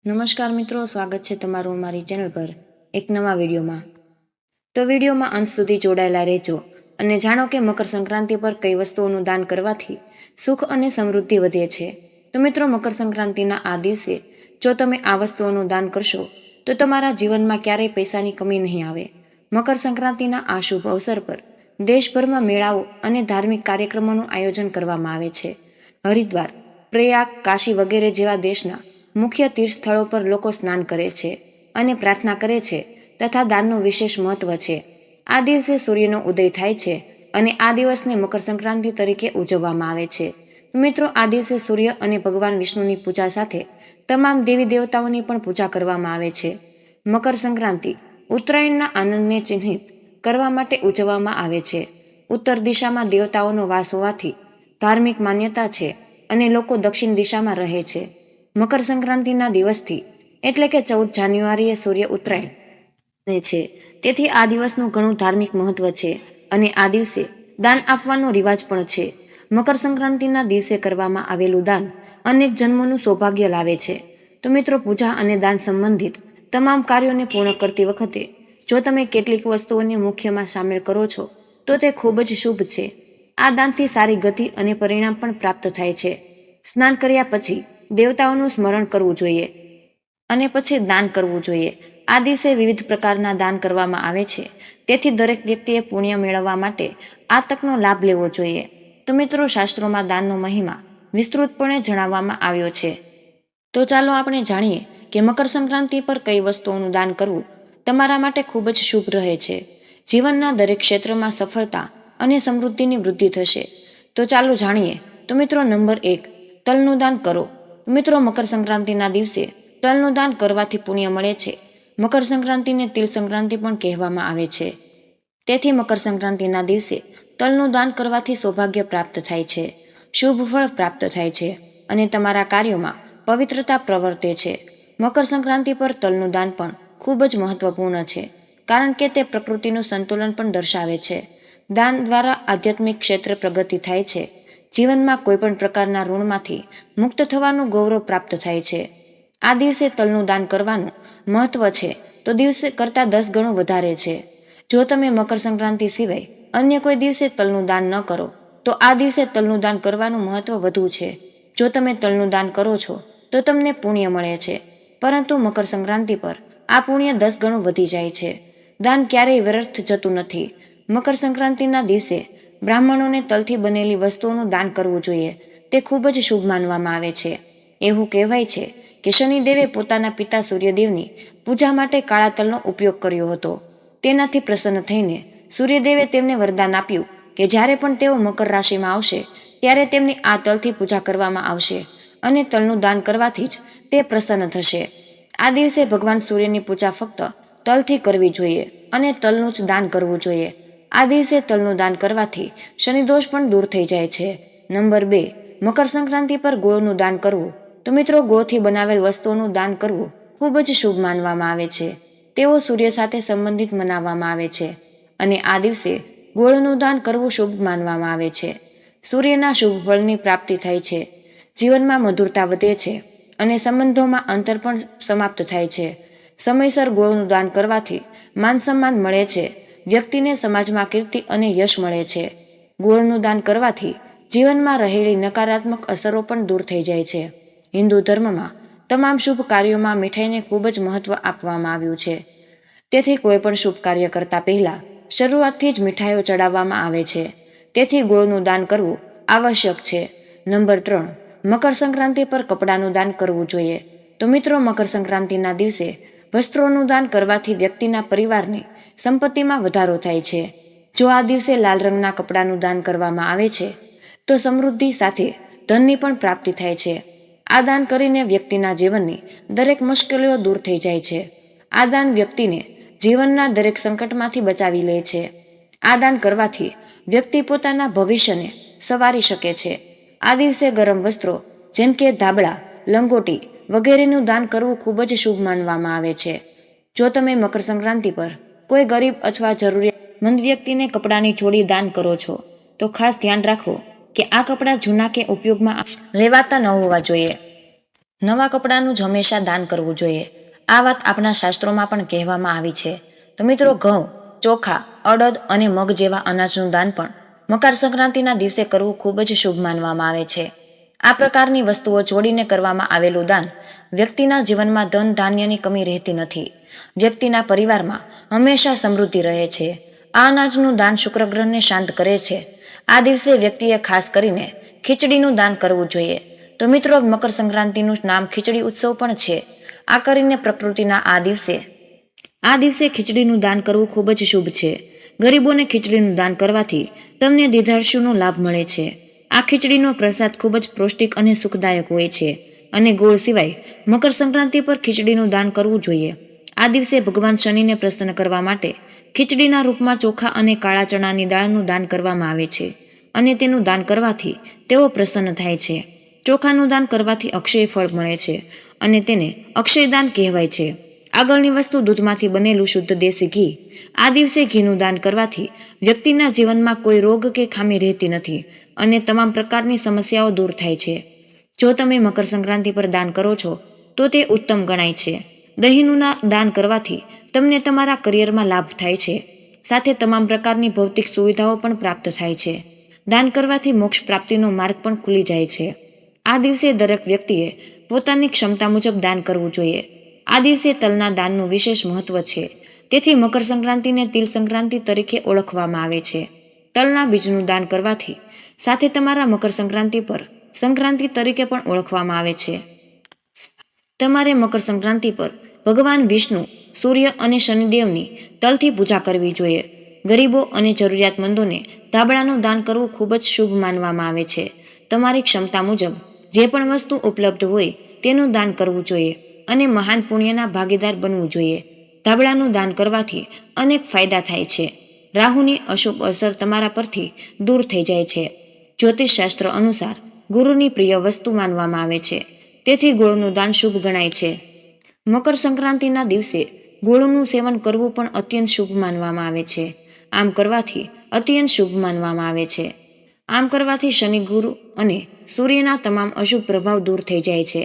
નમસ્કાર મિત્રો, સ્વાગત છે તમારું અમારી ચેનલ પર એક નવા વિડીયોમાં। તો વિડીયોમાં અંત સુધી જોડાયેલા રહેજો અને જાણો કે મકર સંક્રાંતિ પર કઈ વસ્તુઓનું દાન કરવાથી સુખ અને સમૃદ્ધિ વધે છે। તો મિત્રો, મકર સંક્રાંતિના આ દિવસે જો તમે આ વસ્તુઓનું દાન કરશો તો તમારા જીવનમાં ક્યારેય પૈસાની કમી નહીં આવે। મકર સંક્રાંતિના આ શુભ અવસર પર દેશભરમાં મેળાઓ અને ધાર્મિક કાર્યક્રમોનું આયોજન કરવામાં આવે છે। હરિદ્વાર, પ્રયાગ, કાશી વગેરે જેવા દેશના મુખ્ય તીર્થ સ્થળો પર લોકો સ્નાન કરે છે અને પ્રાર્થના કરે છે તથા દાનનું વિશેષ મહત્વ છે। આ દિવસે સૂર્યનો ઉદય થાય છે અને આ દિવસને મકર સંક્રાંતિ તરીકે ઉજવવામાં આવે છે। મિત્રો, આ દિવસે સૂર્ય અને ભગવાન વિષ્ણુની પૂજા સાથે તમામ દેવી દેવતાઓની પણ પૂજા કરવામાં આવે છે। મકર સંક્રાંતિ ઉત્તરાયણના આનંદને ચિહ્નિત કરવા માટે ઉજવવામાં આવે છે। ઉત્તર દિશામાં દેવતાઓનો વાસ હોવાથી ધાર્મિક માન્યતા છે અને લોકો દક્ષિણ દિશામાં રહે છે। મકર સંક્રાંતિના દિવસથી એટલે કે 14 જાન્યુઆરીએ સૂર્ય ઉત્તરાયણ છે, તેથી આ દિવસનું ઘણું ધાર્મિક મહત્વ છે અને આ દિવસે દાન આપવાનો રિવાજ પણ છે। મકર સંક્રાંતિના દિવસે કરવામાં આવેલું દાન અનેક જન્મોનું સૌભાગ્ય લાવે છે। તો મિત્રો, પૂજા અને દાન સંબંધિત તમામ કાર્યોને પૂર્ણ કરતી વખતે જો તમે કેટલીક વસ્તુઓને મુખ્યમાં સામેલ કરો છો તો તે ખૂબ જ શુભ છે। આ દાનથી સારી ગતિ અને પરિણામ પણ પ્રાપ્ત થાય છે। સ્નાન કર્યા પછી દેવતાઓનું સ્મરણ કરવું જોઈએ અને પછી દાન કરવું જોઈએ। આ દિવસે વિવિધ પ્રકારના દાન કરવામાં આવે છે, તેથી દરેક વ્યક્તિએ પુણ્ય મેળવવા માટે આ તકનો લાભ લેવો જોઈએ। તો મિત્રો, શાસ્ત્રોમાં દાનનો મહિમા વિસ્તૃતપણે જણાવવામાં આવ્યો છે। તો ચાલો આપણે જાણીએ કે મકર સંક્રાંતિ પર કઈ વસ્તુઓનું દાન કરવું તમારા માટે ખૂબ જ શુભ રહે છે। જીવનના દરેક ક્ષેત્રમાં સફળતા અને સમૃદ્ધિની વૃદ્ધિ થશે। તો ચાલો જાણીએ। તો મિત્રો, નંબર 1, તલનું દાન કરો। મિત્રો, મકર સંક્રાંતિના દિવસે તલનું દાન કરવાથી પુણ્ય મળે છે। મકર સંક્રાંતિને તિલ સંક્રાંતિ પણ કહેવામાં આવે છે, તેથી મકર સંક્રાંતિના દિવસે તલનું દાન કરવાથી સૌભાગ્ય પ્રાપ્ત થાય છે, શુભ ફળ પ્રાપ્ત થાય છે અને તમારા કાર્યોમાં પવિત્રતા પ્રવર્તે છે। મકર સંક્રાંતિ પર તલનું દાન પણ ખૂબ જ મહત્વપૂર્ણ છે, કારણ કે તે પ્રકૃતિનું સંતુલન પણ દર્શાવે છે। દાન દ્વારા આધ્યાત્મિક ક્ષેત્રે પ્રગતિ થાય છે। જીવનમાં કોઈપણ પ્રકારના ઋણમાંથી મુક્ત થવાનું ગૌરવ પ્રાપ્ત થાય છે। આ દિવસે તલનું દાન કરવાનું મહત્વ છે તો દિવસે કરતાં 10 ગણું વધારે છે। જો તમે મકર સંક્રાંતિ સિવાય અન્ય કોઈ દિવસે તલનું દાન ન કરો તો આ દિવસે તલનું દાન કરવાનું મહત્વ વધુ છે। જો તમે તલનું દાન કરો છો તો તમને પુણ્ય મળે છે, પરંતુ મકર સંક્રાંતિ પર આ પુણ્ય 10 ગણું વધી જાય છે। દાન ક્યારેય વ્યર્થ જતું નથી। મકર સંક્રાંતિના દિવસે બ્રાહ્મણોને તલથી બનેલી વસ્તુઓનું દાન કરવું જોઈએ, તે ખૂબ જ શુભ માનવામાં આવે છે। એવું કહેવાય છે કે શનિદેવે પોતાના પિતા સૂર્યદેવની પૂજા માટે કાળા તલનો ઉપયોગ કર્યો હતો। તેનાથી પ્રસન્ન થઈને સૂર્યદેવે તેમને વરદાન આપ્યું કે જ્યારે પણ તેઓ મકર રાશિમાં આવશે ત્યારે તેમની આ તલથી પૂજા કરવામાં આવશે અને તલનું દાન કરવાથી જ તે પ્રસન્ન થશે। આ દિવસે ભગવાન સૂર્યની પૂજા ફક્ત તલથી કરવી જોઈએ અને તલનું જ દાન કરવું જોઈએ। આ દિવસે તલનું દાન કરવાથી શનિદોષ પણ દૂર થઈ જાય છે। નંબર 2, મકર સંક્રાંતિ પર ગોળનું દાન કરવું। તો મિત્રો, ગોળથી બનાવેલ વસ્તુઓનું દાન કરવું ખૂબ જ શુભ માનવામાં આવે છે। તેઓ સૂર્ય સાથે સંબંધિત મનાવવામાં આવે છે અને આ દિવસે ગોળનું દાન કરવું શુભ માનવામાં આવે છે। સૂર્યના શુભ ફળની પ્રાપ્તિ થાય છે, જીવનમાં મધુરતા વધે છે અને સંબંધોમાં અંતર પણ સમાપ્ત થાય છે। સમયસર ગોળનું દાન કરવાથી માન સન્માન મળે છે, વ્યક્તિને સમાજમાં કીર્તિ અને યશ મળે છે। ગોળનું દાન કરવાથી જીવનમાં રહેલી નકારાત્મક અસરો પણ દૂર થઈ જાય છે। હિન્દુ ધર્મમાં તમામ શુભ કાર્યોમાં મીઠાઈને ખૂબ જ મહત્વ આપવામાં આવ્યું છે, તેથી કોઈ પણ શુભ કાર્ય કરતા પહેલા શરૂઆતથી જ મીઠાઈઓ ચડાવવામાં આવે છે, તેથી ગોળનું દાન કરવું આવશ્યક છે। નંબર 3, મકર સંક્રાંતિ પર કપડાનું દાન કરવું જોઈએ। તો મિત્રો, મકર સંક્રાંતિના દિવસે વસ્ત્રોનું દાન કરવાથી વ્યક્તિના પરિવારની સંપત્તિમાં વધારો થાય છે। જો આ દિવસે લાલ રંગના કપડાનું દાન કરવામાં આવે છે તો સમૃદ્ધિ સાથે ધનની પણ પ્રાપ્તિ થાય છે। આ દાન કરીને વ્યક્તિના જીવનની દરેક મુશ્કેલીઓ દૂર થઈ જાય છે। આ દાન વ્યક્તિને જીવનના દરેક સંકટમાંથી બચાવી લે છે। આ દાન કરવાથી વ્યક્તિ પોતાના ભવિષ્યને સંવારી શકે છે। આ દિવસે ગરમ વસ્ત્રો જેમ કે ધાબળા, લંગોટી વગેરેનું દાન કરવું ખૂબ જ શુભ માનવામાં આવે છે। જો તમે મકર સંક્રાંતિ પર કોઈ ગરીબ અથવા જરૂરિયાતમંદ વ્યક્તિને કપડાની જોડી દાન કરો છો તો ખાસ ધ્યાન રાખો કે આ કપડાં જૂના કે ઉપયોગમાં લેવાતા ન હોવા જોઈએ। નવા કપડાનું જ હંમેશા દાન કરવું જોઈએ. આ વાત આપણા શાસ્ત્રોમાં પણ કહેવામાં આવી છે. તો મિત્રો, ઘઉં, ચોખા, અડદ અને મગ જેવા અનાજનું દાન પણ મકર સંક્રાંતિના દિવસે કરવું ખૂબ જ શુભ માનવામાં આવે છે. આ પ્રકારની વસ્તુઓ જોડીને કરવામાં આવેલું દાન વ્યક્તિના જીવનમાં ધન ધાન્યની કમી રહેતી નથી. વ્યક્તિના પરિવારમાં હંમેશા સમૃદ્ધિ રહે છે. આ અનાજનું દાન શુક્ર ગ્રહને શાંત કરે છે. આ દિવસે વ્યક્તિએ ખાસ કરીને ખીચડીનું દાન કરવું જોઈએ. તો મિત્રો, મકર સંક્રાંતિનું નામ ખીચડી ઉત્સવ પણ છે. આ કરીને પ્રકૃતિના આ દિવસે ખીચડીનું દાન કરવું ખૂબ જ શુભ છે. ગરીબોને ખીચડીનું દાન કરવાથી તમને દીર્ઘાયુષ્યનો લાભ મળે છે. આ ખીચડીનો પ્રસાદ ખૂબ જ પૌષ્ટિક અને સુખદાયક હોય છે. અને ગોળ સિવાય મકર સંક્રાંતિ પર ખીચડીનું દાન કરવું જોઈએ. આ દિવસે ભગવાન શનિને પ્રસન્ન કરવા માટે ખીચડીના રૂપમાં ચોખા અને કાળા ચણાની દાળનું દાન કરવામાં આવે છે. અને તેનું દાન કરવાથી તેઓ પ્રસન્ન થાય છે. ચોખાનું દાન કરવાથી અક્ષય ફળ મળે છે અને તેને અક્ષયદાન કહેવાય છે. આગળની વસ્તુ દૂધમાંથી બનેલું શુદ્ધ દેશી ઘી. આ દિવસે ઘીનું દાન કરવાથી વ્યક્તિના જીવનમાં કોઈ રોગ કે ખામી રહેતી નથી અને તમામ પ્રકારની સમસ્યાઓ દૂર થાય છે. જો તમે મકર સંક્રાંતિ પર દાન કરો છો તો તે ઉત્તમ ગણાય છે. દહીંનું દાન કરવાથી તમને તમારા કરિયરમાં લાભ થાય છે. સાથે તમામ પ્રકારની ભૌતિક સુવિધાઓ પણ પ્રાપ્ત થાય છે. દાન કરવાથી મોક્ષ પ્રાપ્તિનો માર્ગ પણ ખુલી જાય છે. આ દિવસે દરેક વ્યક્તિએ પોતાની ક્ષમતા મુજબ દાન કરવું જોઈએ. આ દિવસે તલના દાનનું વિશેષ મહત્વ છે. તેથી મકર સંક્રાંતિને તિલ સંક્રાંતિ તરીકે ઓળખવામાં આવે છે. તલના બીજનું દાન કરવાથી સાથે તમારા મકર સંક્રાંતિ પર સંક્રાંતિ તરીકે પણ ઓળખવામાં આવે છે. તમારે મકર સંક્રાંતિ પર ભગવાન વિષ્ણુ, સૂર્ય અને શનિદેવની તલથી પૂજા કરવી જોઈએ. ગરીબો અને જરૂરિયાતમંદોને ધાબળાનું દાન કરવું ખૂબ જ શુભ માનવામાં આવે છે. તમારી ક્ષમતા મુજબ જે પણ વસ્તુ ઉપલબ્ધ હોય તેનું દાન કરવું જોઈએ અને મહાન પુણ્યના ભાગીદાર બનવું જોઈએ. ધાબળાનું દાન કરવાથી અનેક ફાયદા થાય છે. રાહુની અશુભ અસર તમારા પરથી દૂર થઈ જાય છે. જ્યોતિષશાસ્ત્ર અનુસાર ગુરુની પ્રિય વસ્તુ માનવામાં આવે છે. તેથી ગોળનું દાન શુભ ગણાય છે. મકર સંક્રાંતિના દિવસે ગોળનું સેવન કરવું પણ અત્યંત શુભ માનવામાં આવે છે. આમ કરવાથી અત્યંત શુભ માનવામાં આવે છે. આમ કરવાથી શનિ, ગુરુ અને સૂર્યના તમામ અશુભ પ્રભાવ દૂર થઈ જાય છે.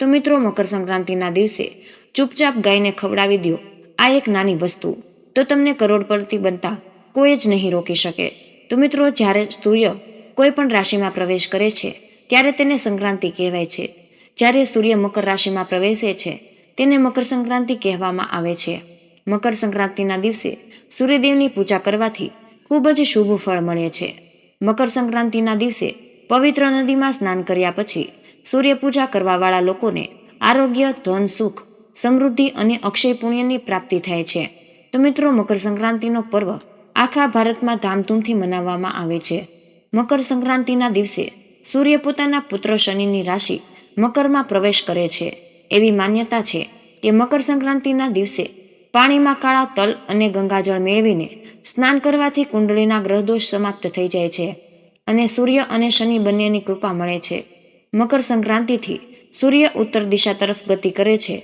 તો મિત્રો, મકર સંક્રાંતિના દિવસે ચૂપચાપ ગાયને ખવડાવી દો આ એક નાની વસ્તુ, તો તમને કરોડપતિ બનતા કોઈ જ નહીં રોકી શકે. તો મિત્રો, જ્યારે સૂર્ય કોઈ પણ રાશિમાં પ્રવેશ કરે છે ત્યારે તેને સંક્રાંતિ કહેવાય છે. જ્યારે સૂર્ય મકર રાશિમાં પ્રવેશે છે તેને મકર સંક્રાંતિ કહેવામાં આવે છે. મકર સંક્રાંતિના દિવસે સૂર્યદેવની પૂજા કરવાથી ખૂબ જ શુભ ફળ મળે છે. મકર સંક્રાંતિના દિવસે પવિત્ર નદીમાં સ્નાન કર્યા પછી સૂર્ય પૂજા કરવાવાળા લોકોને આરોગ્ય, ધન, સુખ, સમૃદ્ધિ અને અક્ષય પુણ્યની પ્રાપ્તિ થાય છે. તો મિત્રો, મકર સંક્રાંતિનો પર્વ આખા ભારતમાં ધામધૂમથી મનાવવામાં આવે છે. મકર સંક્રાંતિના દિવસે સૂર્ય પોતાના પુત્ર શનિની રાશિ મકરમાં પ્રવેશ કરે છે. એવી માન્યતા છે કે મકર સંક્રાંતિના દિવસે પાણીમાં કાળા તલ અને ગંગાજળ મેળવીને સ્નાન કરવાથી કુંડળીના ગ્રહદોષ સમાપ્ત થઈ જાય છે અને સૂર્ય અને શનિ બંનેની કૃપા મળે છે. મકર સંક્રાંતિથી સૂર્ય ઉત્તર દિશા તરફ ગતિ કરે છે.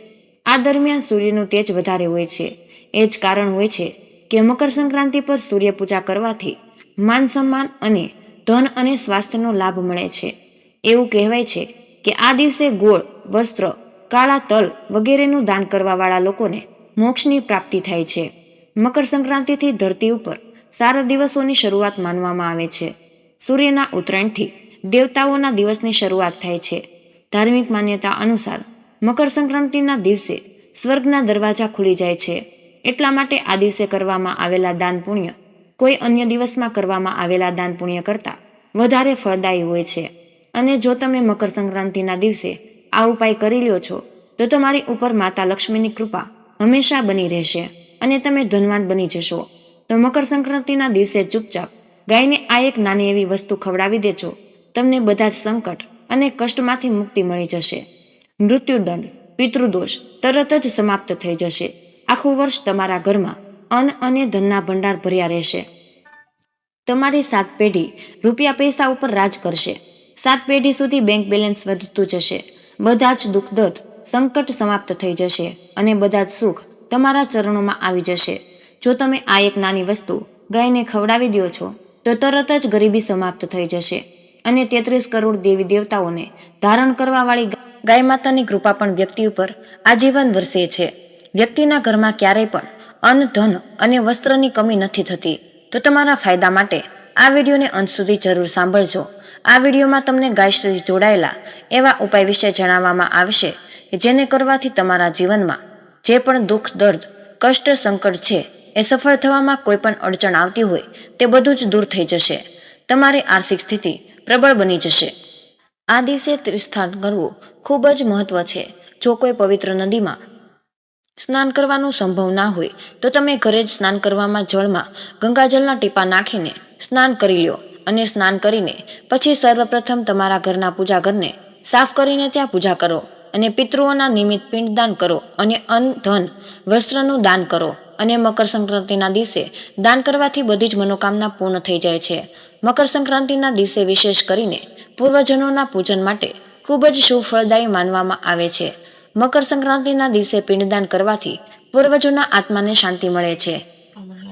આ દરમિયાન સૂર્યનું તેજ વધારે હોય છે. એ જ કારણ હોય છે કે મકર સંક્રાંતિ પર સૂર્ય પૂજા કરવાથી માન સન્માન અને ધન અને સ્વાસ્થ્યનો લાભ મળે છે. એવું કહેવાય છે કે આ દિવસે ગોળ, વસ્ત્ર, કાળા તલ વગેરેનું દાન કરવાવાળા લોકોને મોક્ષની પ્રાપ્તિ થાય છે. મકર સંક્રાંતિથી ધરતી ઉપર સારા દિવસોની શરૂઆત માનવામાં આવે છે. સૂર્યના ઉત્તરાયણથી દેવતાઓના દિવસની શરૂઆત થાય છે. ધાર્મિક માન્યતા અનુસાર મકર સંક્રાંતિના દિવસે સ્વર્ગના દરવાજા ખુલી જાય છે. એટલા માટે આ દિવસે કરવામાં આવેલા દાન પુણ્ય કોઈ અન્ય દિવસમાં કરવામાં આવેલા દાન પુણ્ય કરતાં વધારે ફળદાયી હોય છે. અને જો તમે મકર સંક્રાંતિના દિવસે આ ઉપાય કરી લ્યો છો તો તમારી ઉપર માતા લક્ષ્મીની કૃપા હંમેશા બની રહેશે અને તમે ધનવાન બની જશો. તો મકર સંક્રાંતિના દિવસે ચૂપચાપ ગાયને આ એક નાની એવી વસ્તુ ખવડાવી દેજો. તમને બધા જ સંકટ અને કષ્ટમાંથી મુક્તિ મળી જશે. મૃત્યુદંડ, પિતૃદોષ તરત જ સમાપ્ત થઈ જશે. આખું વર્ષ તમારા ઘરમાં અન્ન અને ધનના ભંડાર ભર્યા રહેશે. તમારી 7 પેઢી રૂપિયા પૈસા ઉપર રાજ કરશે. 7 પેઢી સુધી બેંક બેલેન્સ વધતું જશે. બધા જ દુઃખ દર્દ, સંકટ સમાપ્ત થઈ જશે અને બધા જ સુખ તમારા ચરણોમાં આવી જશે. જો તમે આ એક નાની વસ્તુ ગાયને ખવડાવી દો છો તો તરત જ ગરીબી સમાપ્ત થઈ જશે અને 33 કરોડ દેવી દેવતાઓને ધારણ કરવાવાળી ગાય માતાની કૃપા પણ વ્યક્તિ ઉપર આજીવન વરસે છે. વ્યક્તિના ઘરમાં ક્યારેય પણ અન્ન, ધન અને વસ્ત્રની કમી નથી થતી. તો તમારા ફાયદા માટે આ વિડીયોને અંત સુધી જરૂર સાંભળજો. આ વિડીયોમાં તમને ગાય સાથે જોડાયેલા એવા ઉપાય વિશે જણાવવામાં આવશે કે જેને કરવાથી તમારા જીવનમાં જે પણ દુઃખ, દર્દ, કષ્ટ, સંકટ છે એ સફળ થવામાં કોઈ પણ અડચણ આવતી હોય તે બધું જ દૂર થઈ જશે. તમારી આર્થિક સ્થિતિ પ્રબળ બની જશે. આ દિવસે તીર્થસ્નાન કરવું ખૂબ જ મહત્વ છે. જો કોઈ પવિત્ર નદીમાં સ્નાન કરવાનું સંભવ ના હોય તો તમે ઘરે જ સ્નાન કરવામાં જળમાં ગંગાજળના ટીપા નાખીને સ્નાન કરી લો અને સ્નાન કરીને પછી સર્વપ્રથમ તમારા ઘરના પૂજા ઘરને સાફ કરીને ત્યાં પૂજા કરો અને પિતૃઓના નિમિત્ત પિંડદાન કરો અને અન્ન, ધન, વસ્ત્રનું દાન કરો. અને મકર સંક્રાંતિના દિવસે દાન કરવાથી બધી જ મનોકામના પૂર્ણ થઈ જાય છે. મકર સંક્રાંતિના દિવસે વિશેષ કરીને પૂર્વજનોના પૂજન માટે ખૂબ જ શુભ ફળદાયી માનવામાં આવે છે. મકર સંક્રાંતિના દિવસે પિંડદાન કરવાથી પૂર્વજોના આત્માને શાંતિ મળે છે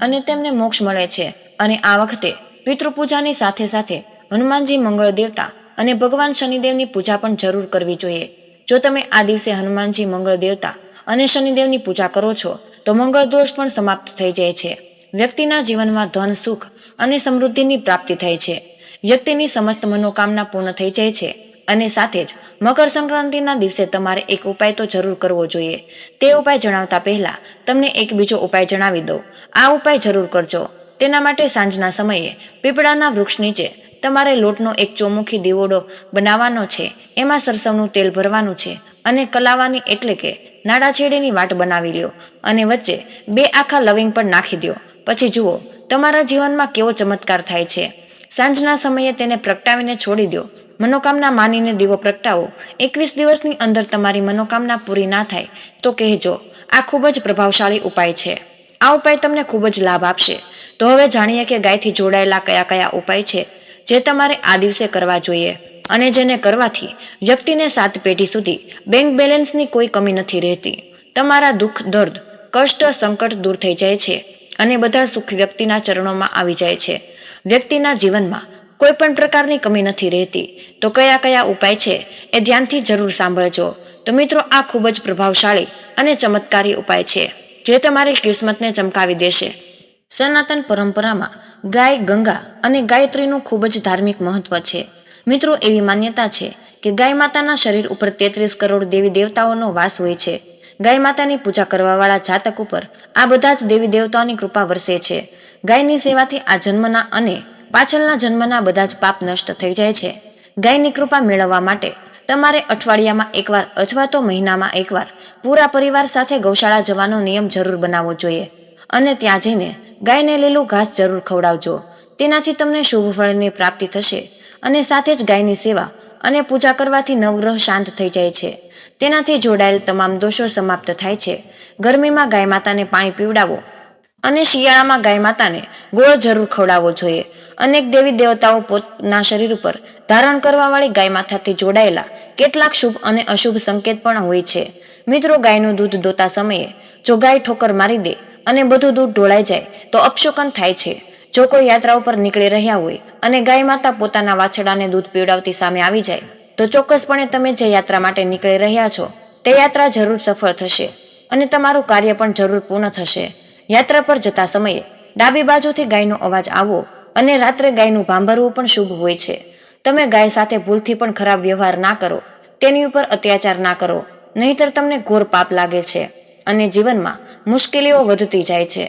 અને તેમને મોક્ષ મળે છે. અને આ વખતે પિતૃપૂજાની સાથે સાથે હનુમાનજી, મંગળ દેવતા અને ભગવાન શનિદેવની પૂજા પણ જરૂર કરવી જોઈએ. જો તમે આ દિવસે હનુમાનજી, મંગળ દેવતા અને શનિદેવની પૂજા કરો છો તો મંગળ દોષ પણ સમાપ્ત થઈ જાય છે. વ્યક્તિના જીવનમાં ધન, સુખ અને સમૃદ્ધિની પ્રાપ્તિ થાય છે. વ્યક્તિની સમસ્ત મનોકામના પૂર્ણ થઈ જાય છે. અને સાથે જ મકર સંક્રાંતિના દિવસે તમારે એક ઉપાય તો જરૂર કરવો જોઈએ. તે ઉપાય જણાવતા પહેલા તમને એક બીજો ઉપાય જણાવી દઉં. આ ઉપાય જરૂર કરજો. તેના માટે સાંજના સમયે પીપળાના વૃક્ષ નીચે તમારે લોટનો એક ચોમુખી દીવડો બનાવવાનો છે. એમાં સરસવનું તેલ ભરવાનું છે અને કલાવાની એટલે કે નાડાછેડીની વાટ બનાવી લ્યો અને વચ્ચે 2 આખા લવિંગ પણ નાખી દો. પછી જુઓ તમારા જીવનમાં કેવો ચમત્કાર થાય છે. સાંજના સમયે તેને પ્રગટાવીને છોડી દો. મનોકામના માનીને દીવો પ્રગટાવો. 21 દિવસની અંદર તમારી મનોકામના પૂરી ના થાય તો કહેજો. આ ખૂબ જ પ્રભાવશાળી ઉપાય છે. આ ઉપાય તમને ખૂબ જ લાભ આપશે. તો હવે જાણીએ કે ગાયથી જોડાયેલા કયા કયા ઉપાય છે જે તમારે આ દિવસે કરવા જોઈએ અને જેને કરવાથી વ્યક્તિને 7 પેઢી સુધી બેંક બેલેન્સની કોઈ કમી નથી રહેતી. તમારા દુઃખ, દર્દ, કષ્ટ, સંકટ દૂર થઈ જાય છે અને બધા સુખ વ્યક્તિના ચરણોમાં આવી જાય છે. વ્યક્તિના જીવનમાં કોઈ પણ પ્રકારની કમી નથી રહેતી. તો કયા કયા ઉપાય છે એ ધ્યાનથી જરૂર સાંભળજો. તો મિત્રો, આ ખૂબ જ પ્રભાવશાળી અને ચમત્કારી ઉપાય છે જે તમારી કિસ્મતને ચમકાવી દેશે. સનાતન પરંપરામાં ગાય, ગંગા અને ગાયત્રીનું ખૂબ જ ધાર્મિક મહત્વ છે. મિત્રો, એવી માન્યતા છે કે ગાય માતાના શરીર ઉપર 33 કરોડ દેવી દેવતાઓનો વાસ હોય છે. ગાય માતાની પૂજા કરવાવાળા જાતક ઉપર આ બધા જ દેવી દેવતાઓની કૃપા વરસે છે. ગાયની સેવાથી આ જન્મના અને પાછળના જન્મના બધા જ પાપ નષ્ટ થઈ જાય છે. ગાયની કૃપા મેળવવા માટે તમારે અઠવાડિયામાં એકવાર અથવા તો મહિનામાં એકવાર પૂરા પરિવાર સાથે ગૌશાળા જવાનો નિયમ જરૂર બનાવવો જોઈએ અને ત્યાં જઈને ગાયને લીલું ઘાસ જરૂર ખવડાવજો. તેનાથી તમને શુભ ફળની પ્રાપ્તિ થશે અને સાથે જ ગાયની સેવા અને પૂજા કરવાથી નવગ્રહ શાંત થઈ જાય છે. તેનાથી જોડાયેલ તમામ દોષો સમાપ્ત થાય છે. ગરમીમાં ગાય માતાને પાણી પીવડાવો અને શિયાળામાં ગાય માતાને ગોળ જરૂર ખવડાવવો જોઈએ. અનેક દેવી દેવતાઓ પોતાના શરીર ઉપર ધારણ કરવાવાળી ગાય માતાથી જોડાયેલા કેટલાક શુભ અને અશુભ સંકેત પણ હોય છે. મિત્રો, ગાયનું દૂધ દોતા સમયે જો ગાય ઠોકર મારી દે અને બધું દૂધ ઢોળાઈ જાય તો અપશુકન થાય છે. જો કોઈ યાત્રા ઉપર નીકળી રહ્યા હોય અને ગાય માતા પોતાના વાછરડાને દૂધ પીવડાવતી સામે આવી જાય તો ચોક્કસપણે તમે જે યાત્રા માટે નીકળી રહ્યા છો તે યાત્રા જરૂર સફળ થશે અને તમારું કાર્ય પણ જરૂર પૂર્ણ થશે. યાત્રા પર જતા સમયે ડાબી બાજુથી ગાયનો અવાજ આવવો અને રાત્રે ગાયનું ભાંભરવું પણ શુભ હોય છે. તમે ગાય સાથે ભૂલથી પણ ખરાબ વ્યવહાર ના કરો, તેની ઉપર અત્યાચાર ના કરો, નહીંતર તમને ઘોર પાપ લાગે છે અને જીવનમાં મુશ્કેલીઓ વધતી જાય છે.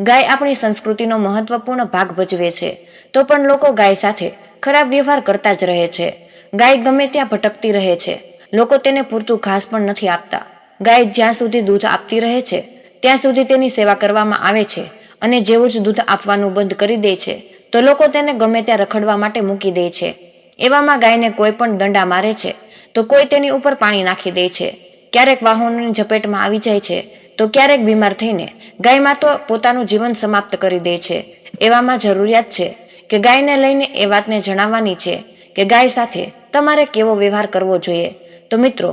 ગાય આપણી સંસ્કૃતિનો મહત્વપૂર્ણ ભાગ ભજવે છે તો પણ લોકો ગાય સાથે ખરાબ વ્યવહાર કરતા જ રહે છે. ગાય ગમે ત્યાં ભટકતી રહે છે. લોકો તેને પૂરતું ઘાસ પણ નથી આપતા. ગાય જ્યાં સુધી દૂધ આપતી રહે છે ત્યાં સુધી તેની સેવા કરવામાં આવે છે અને જેવું જ દૂધ આપવાનું બંધ કરી દે છે તો લોકો તેને ગમે ત્યાં રખડવા માટે મૂકી દે છે. એવામાં ગાયને કોઈ પણ દંડા મારે છે તો કોઈ તેની ઉપર પાણી નાખી દે છે. ક્યારેક વાહનોની ઝપેટમાં આવી જાય છે તો ક્યારેક બીમાર થઈને ગાયમાં તો પોતાનું જીવન સમાપ્ત કરી દે છે. એવામાં જરૂરિયાત છે કે ગાયને લઈને એ વાતને જણાવવાની છે કે ગાય સાથે તમારે કેવો વ્યવહાર કરવો જોઈએ. તો મિત્રો,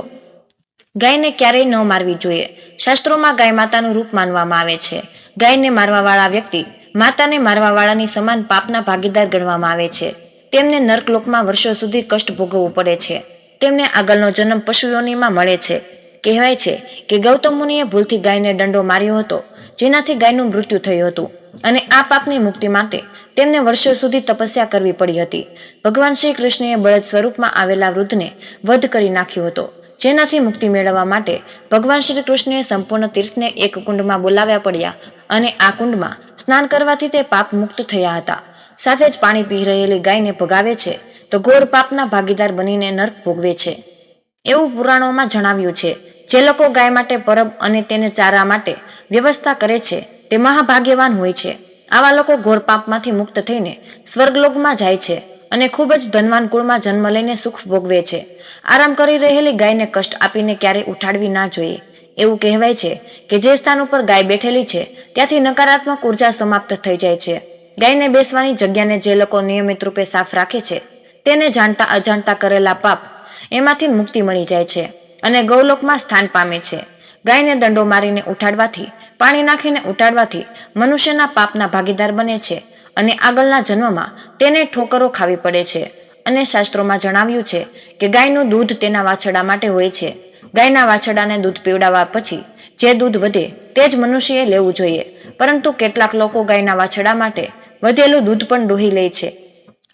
ગાયને ક્યારેય ન મારવી જોઈએ. શાસ્ત્રોમાં ગાય માતાનું રૂપ માનવામાં આવે છે. ગાયને મારવાવાળા વ્યક્તિ માતાને મારવાવાળાની સમાન પાપના ભાગીદાર ગણવામાં આવે છે. તેમને નર્કલોકમાં વર્ષો સુધી કષ્ટ ભોગવવું પડે છે. તેમને આગળનો જન્મ પશુ યોનિમાં મળે છે. કહેવાય છે કે ગૌતમ મુનિએ ભૂલથી ગાયને દંડો માર્યો હતો, જેનાથી ગાયનું મૃત્યુ થયું હતું અને આ પાપની મુક્તિ માટે તેમને વર્ષો સુધી તપસ્યા કરવી પડી હતી. ભગવાન શ્રી કૃષ્ણએ બળદ સ્વરૂપમાં આવેલા વૃદ્ધને વધ કરી નાખ્યો હતો, જેનાથી મુક્તિ મેળવવા માટે ભગવાન શ્રી કૃષ્ણએ સંપૂર્ણ તીર્થને એક કુંડમાં બોલાવ્યા પડ્યા અને આ કુંડમાં સ્નાન કરવાથી તે પાપ મુક્ત થયા હતા. સાથે જ પાણી પી રહેલી ગાયને ભગાવે છે તો ઘોર પાપના ભાગીદાર બનીને નર્ક ભોગવે છે, એવું પુરાણોમાં જણાવ્યું છે. જે લોકો ગાય માટે પરબ અને તેને ચારા માટે વ્યવસ્થા કરે છે તે મહાભાગ્યવાન હોય છે. આવા લોકો ઘોર પાપમાંથી મુક્ત થઈને સ્વર્ગલોકમાં જાય છે અને ખૂબ જ ધનવાન કુળમાં જન્મ લઈને સુખ ભોગવે છે. આરામ કરી રહેલી ગાયને કષ્ટ આપીને ક્યારેય ઉઠાડવી ના જોઈએ. એવું કહેવાય છે કે જે સ્થાન ઉપર ગાય બેઠેલી છે ત્યાંથી નકારાત્મક ઉર્જા સમાપ્ત થઈ જાય છે. ગાયને બેસવાની જગ્યાને જે લોકો નિયમિત રૂપે સાફ રાખે છે તેને જાણતા અજાણતા કરેલા પાપ એમાંથી મુક્તિ મળી જાય છે અને ગૌલોકમાં સ્થાન પામે છે. ગાયને દંડો મારીને ઉઠાડવાથી, પાણી નાખીને ઉઠાડવાથી મનુષ્યના પાપના ભાગીદાર બને છે અને આગળના જન્મમાં તેને ઠોકરો ખાવી પડે છે. અને શાસ્ત્રોમાં જણાવ્યું છે કે ગાયનું દૂધ તેના વાછરડા માટે હોય છે. ગાયના વાછરડાને દૂધ પીવડાવવા પછી જે દૂધ વધે તે જ મનુષ્યએ લેવું જોઈએ, પરંતુ કેટલાક લોકો ગાયના વાછરડા માટે વધેલું દૂધ પણ દોહી લે છે.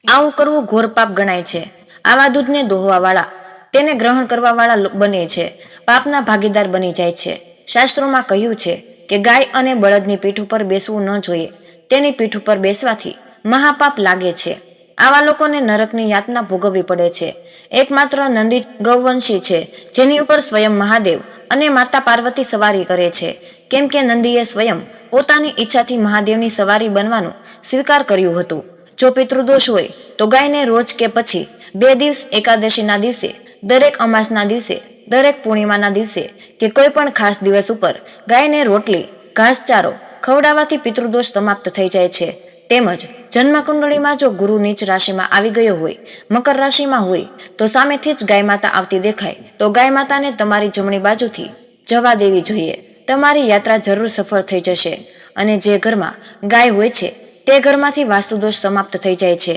આવું કરવું ઘોર પાપ ગણાય છે. આવા દૂધને દોહવાવાળા, તેને ગ્રહણ કરવાવાળા બને છે, પાપના ભાગીદાર બની જાય છે. શાસ્ત્રોમાં કહ્યું છે કે ગાય અને બળદની પીઠ ઉપર બેસવું ન જોઈએ. તેની પીઠ ઉપર બેસવાથી મહાપાપ લાગે છે. આવા લોકોને નરકની યાતના ભોગવવી પડે છે. એકમાત્ર નંદી ગૌવંશી છે જેની ઉપર સ્વયં મહાદેવ અને માતા પાર્વતી સવારી કરે છે, કેમ કે નંદીએ સ્વયં પોતાની ઈચ્છાથી મહાદેવની સવારી બનવાનું સ્વીકાર કર્યું હતું. જો પિતૃદોષ હોય તો ગાયને રોજ કે પછી 2 દિવસ, એકાદશીના દિવસે, દરેક અમાસના દિવસે, દરેક પૂર્ણિમાના દિવસે કે કોઈ પણ ખાસ દિવસ ઉપર ગાયને રોટલી, ઘાસચારો ખવડાવવાથી પિતૃદોષ સમાપ્ત થઈ જાય છે. તેમજ જન્મકુંડળીમાં જો ગુરુ નીચ રાશિમાં આવી ગયો હોય, મકર રાશિમાં હોય, તો સામેથી જ ગાય માતા આવતી દેખાય તો ગાય માતાને તમારી જમણી બાજુથી જવા દેવી જોઈએ. તમારી યાત્રા જરૂર સફળ થઈ જશે અને જે ઘરમાં ગાય હોય છે તે ઘરમાંથી વાસ્તુદોષ સમાપ્ત થઈ જાય છે.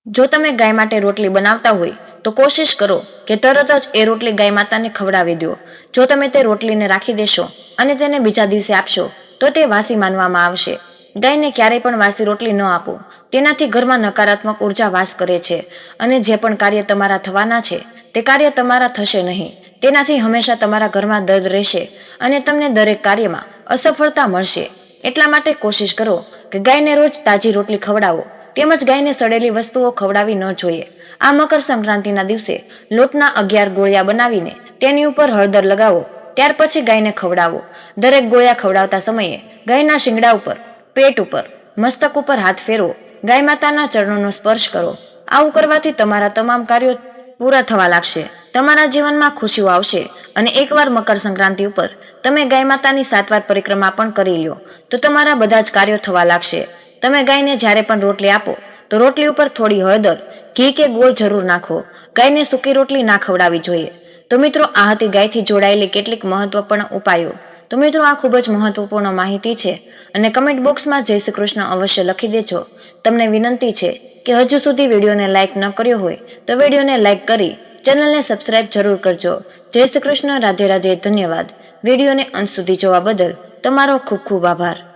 જો તમે ગાય માટે રોટલી બનાવતા હોય તો કોશિશ કરો કે તરત જ એ રોટલી ગાય માતાને ખવડાવી દો. જો તમે તે રોટલીને રાખી દેશો અને તેને બીજા દિવસે આપશો તો તે વાસી માનવામાં આવશે. ગાયને ક્યારેય પણ વાસી રોટલી ન આપો, તેનાથી ઘરમાં નકારાત્મક ઉર્જા વાસ કરે છે અને જે પણ કાર્ય તમારા થવાના છે તે કાર્ય તમારા થશે નહીં. તેનાથી હંમેશા તમારા ઘરમાં દર્દ રહેશે અને તમને દરેક કાર્યમાં અસફળતા મળશે. એટલા માટે કોશિશ કરો કે ગાયને રોજ તાજી રોટલી ખવડાવો. તેમજ ગાયને સડેલી વસ્તુઓ ખવડાવી ન જોઈએ. આ મકર સંક્રાંતિના દિવસે લોટના 11 ગોળિયા બનાવીને તેની ઉપર હળદર લગાવો, ત્યાર પછી ગાયને ખવડાવો. દરેક ગોળિયા ખવડાવતા સમયે ગાયના શિંગડા ઉપર, પેટ ઉપર, મસ્તક ઉપર હાથ ફેરવો. ગાય માતાના ચરણોનો સ્પર્શ કરો. આવું કરવાથી તમારા તમામ કાર્યો પૂરા થવા લાગશે. તમારા જીવનમાં ખુશીઓ આવશે અને એકવાર મકર સંક્રાંતિ ઉપર તમે ગાય માતાની 7 વાર પરિક્રમા પણ કરી લ્યો તો તમારા બધા જ કાર્યો થવા લાગશે. તમે ગાયને જ્યારે પણ રોટલી આપો તો રોટલી ઉપર થોડી હળદર, ઘી કે ગોળ જરૂર નાખો. ગાયને સૂકી રોટલી ના ખવડાવવી જોઈએ. તો મિત્રો, આ હતી ગાયથી જોડાયેલી કેટલીક મહત્વપૂર્ણ ઉપાયો. તો મિત્રો, આ ખૂબ જ મહત્વપૂર્ણ માહિતી છે અને કમેન્ટ બોક્સમાં જય શ્રી કૃષ્ણ અવશ્ય લખી દેજો. તમને વિનંતી છે કે હજુ સુધી વિડીયોને લાઇક ન કર્યો હોય તો વિડીયોને લાઇક કરી ચેનલને સબસ્ક્રાઇબ જરૂર કરજો. જય શ્રી કૃષ્ણ. રાધે રાધે. ધન્યવાદ. વિડીયોને અંત સુધી જોવા બદલ તમારો ખૂબ ખૂબ આભાર.